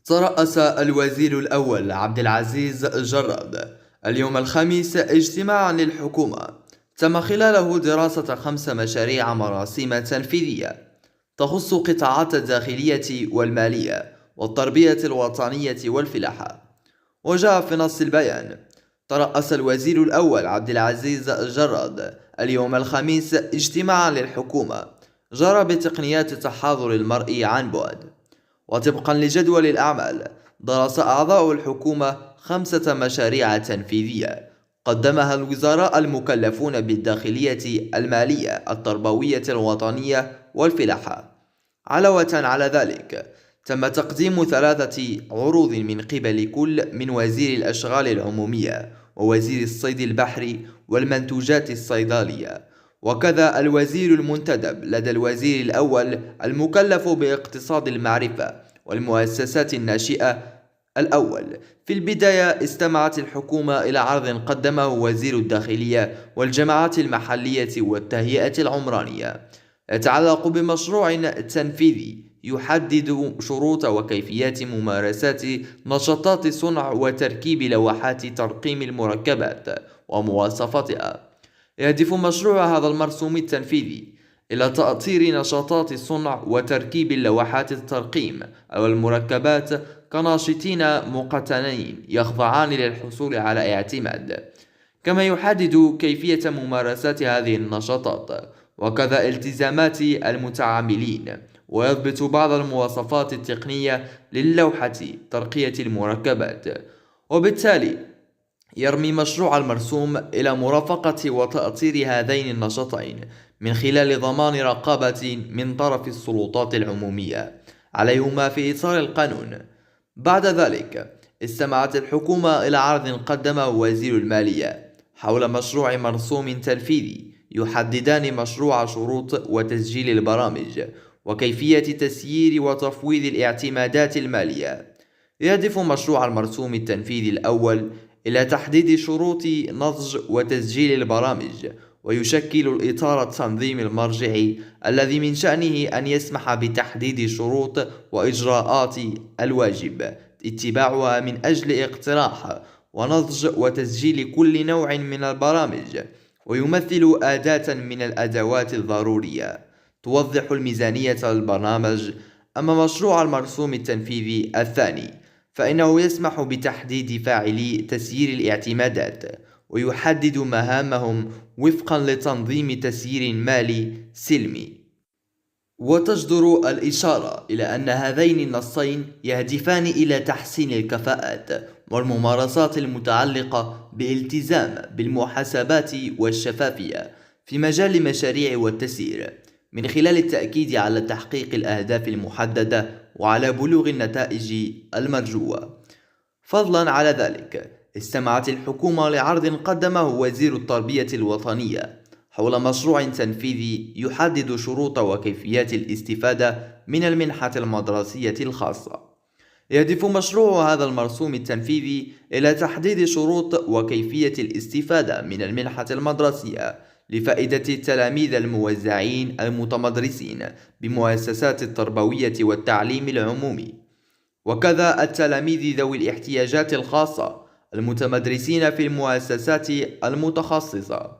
ترأس الوزير الأول عبد العزيز جراد اليوم الخميس اجتماعا للحكومة تم خلاله دراسة 5 مشاريع مراسيم تنفيذية تخص قطاعات الداخلية والمالية والتربية الوطنية والفلاحة. وجاء في نص البيان: ترأس الوزير الأول عبد العزيز جراد اليوم الخميس اجتماعا للحكومة جرى بتقنيات تحاضر المرء عن بعد. وطبقا لجدول الأعمال، درس أعضاء الحكومة 5 مشاريع تنفيذية قدمها الوزراء المكلفون بالداخلية، المالية، التربوية الوطنية والفلاحة. علاوة على ذلك، تم تقديم 3 عروض من قبل كل من وزير الأشغال العمومية ووزير الصيد البحري والمنتوجات الصيدلية، وكذا الوزير المنتدب لدى الوزير الأول المكلف باقتصاد المعرفة والمؤسسات الناشئة الأول. في البداية استمعت الحكومة إلى عرض قدمه وزير الداخلية والجماعات المحلية والتهيئة العمرانية يتعلق بمشروع تنفيذي يحدد شروط وكيفيات ممارسات نشاطات صنع وتركيب لوحات ترقيم المركبات ومواصفاتها. يهدف مشروع هذا المرسوم التنفيذي إلى تأطير نشاطات الصنع وتركيب اللوحات الترقيم أو المركبات كناشطين مقتنعين يخضعان للحصول على اعتماد، كما يحدد كيفية ممارسات هذه النشاطات وكذا التزامات المتعاملين، ويضبط بعض المواصفات التقنية للوحة ترقية المركبات. وبالتالي يرمي مشروع المرسوم إلى مرافقة وتأطير هذين النشاطين من خلال ضمان رقابة من طرف السلطات العمومية عليهما في إطار القانون. بعد ذلك استمعت الحكومة إلى عرض قدمه وزير المالية حول مشروع مرسوم تنفيذي يحددان مشروع شروط وتسجيل البرامج وكيفية تسيير وتفويض الاعتمادات المالية. يهدف مشروع المرسوم التنفيذي الأول إلى تحديد شروط نضج وتسجيل البرامج، ويشكل الإطار التنظيمي المرجعي الذي من شأنه أن يسمح بتحديد شروط وإجراءات الواجب اتباعها من أجل اقتراح ونضج وتسجيل كل نوع من البرامج، ويمثل أداة من الأدوات الضرورية توضح الميزانية للبرنامج. أما مشروع المرسوم التنفيذي الثاني فإنه يسمح بتحديد فاعلي تسيير الاعتمادات ويحدد مهامهم وفقا لتنظيم تسيير مالي سلمي. وتجدر الإشارة إلى أن هذين النصين يهدفان إلى تحسين الكفاءات والممارسات المتعلقة بالالتزام بالمحاسبات والشفافية في مجال المشاريع والتسيير، من خلال التأكيد على تحقيق الأهداف المحددة وعلى بلوغ النتائج المرجوة. فضلا على ذلك، استمعت الحكومة لعرض قدمه وزير التربية الوطنية حول مشروع تنفيذي يحدد شروط وكيفيات الاستفادة من المنحة المدرسية الخاصة. يهدف مشروع هذا المرسوم التنفيذي إلى تحديد شروط وكيفية الاستفادة من المنحة المدرسية لفائدة التلاميذ الموزعين المتمدرسين بمؤسسات التربوية والتعليم العمومي، وكذا التلاميذ ذوي الاحتياجات الخاصة المتمدرسين في المؤسسات المتخصصة،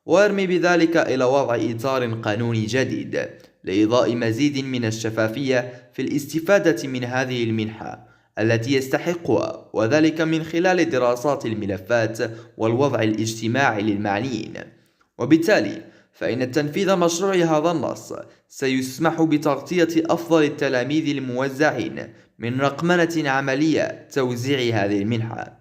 ويرمي بذلك إلى وضع إطار قانوني جديد لإضاء مزيد من الشفافية في الاستفادة من هذه المنحة التي يستحقها، وذلك من خلال دراسات الملفات والوضع الاجتماعي للمعنيين. وبالتالي فإن تنفيذ مشروع هذا النص سيسمح بتغطية أفضل التلاميذ الموزعين من رقمنة عملية توزيع هذه المنحة.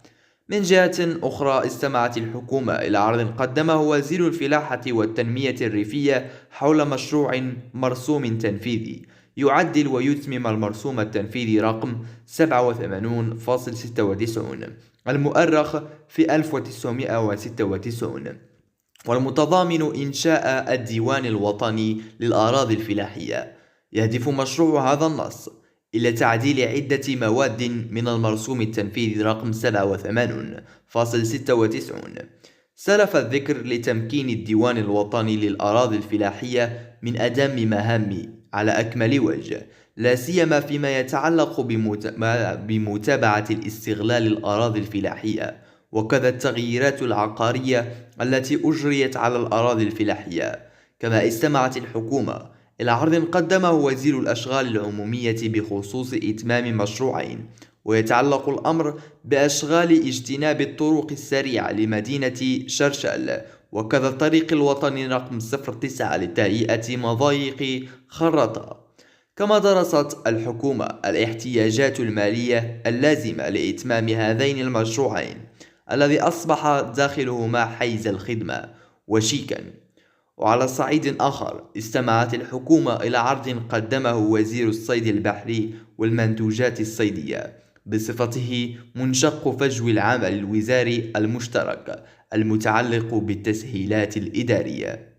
من جهة أخرى، استمعت الحكومة إلى عرض قدمه وزير الفلاحة والتنمية الريفية حول مشروع مرسوم تنفيذي يعدل ويتمم المرسوم التنفيذي رقم 87.96 المؤرخ في 1996، والمتضامن إنشاء الديوان الوطني للأراضي الفلاحية. يهدف مشروع هذا النص إلى تعديل عدة مواد من المرسوم التنفيذي رقم 87.96 سلف الذكر لتمكين الديوان الوطني للأراضي الفلاحية من أداء مهامه على أكمل وجه، لا سيما فيما يتعلق بمتابعة الاستغلال الأراضي الفلاحية، وكذا التغييرات العقارية التي أجريت على الأراضي الفلاحية. كما استمعت الحكومة إلى عرض قدمه وزير الأشغال العمومية بخصوص إتمام مشروعين، ويتعلق الأمر بأشغال اجتناب الطرق السريعة لمدينة شرشل، وكذا الطريق الوطني رقم 09 لتهيئة مضايق خرطة. كما درست الحكومة الاحتياجات المالية اللازمة لإتمام هذين المشروعين، الذي أصبح داخلهما حيز الخدمة وشيكا. وعلى صعيد آخر، استمعت الحكومة إلى عرض قدمه وزير الصيد البحري والمنتوجات الصيدية بصفته منشق فجوة العمل الوزاري المشترك المتعلق بالتسهيلات الإدارية.